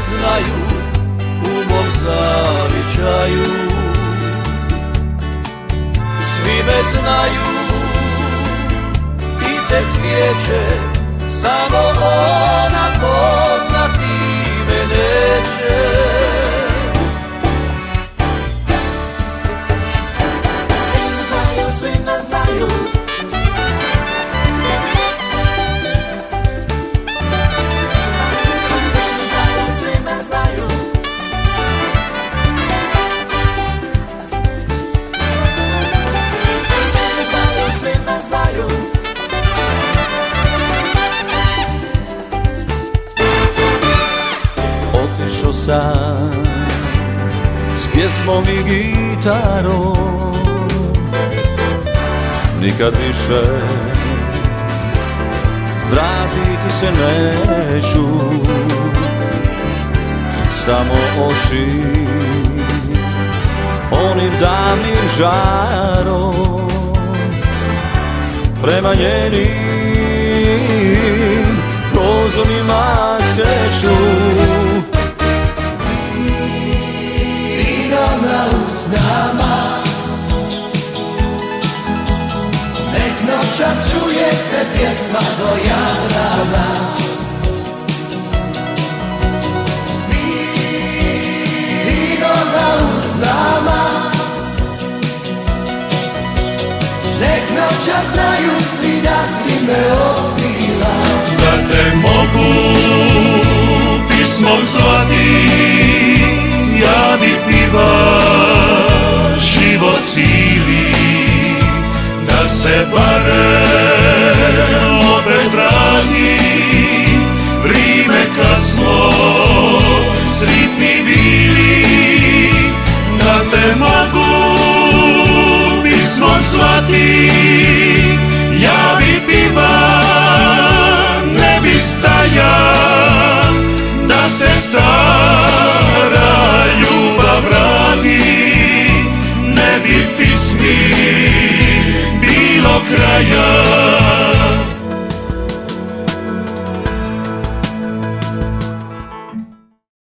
znaju u mom zavičaju. Svi me znaju, ptice cvijeće, samo ona poznati me neće. Svi me znaju, svi me znaju, otišao sam s pjesmom i gitarom, nikad više vratiti se neću, samo oči onim davnim žarom prema njenim prozorima skreću. Vino u snama, nek noćas čuje se pjesma do Jadrana. Vino u snama, nek noćas znaju svi da si me opila. Da te mogu pismom zvati, ja bi pivao život cijeli, da se barem opet vrati vrime kasno.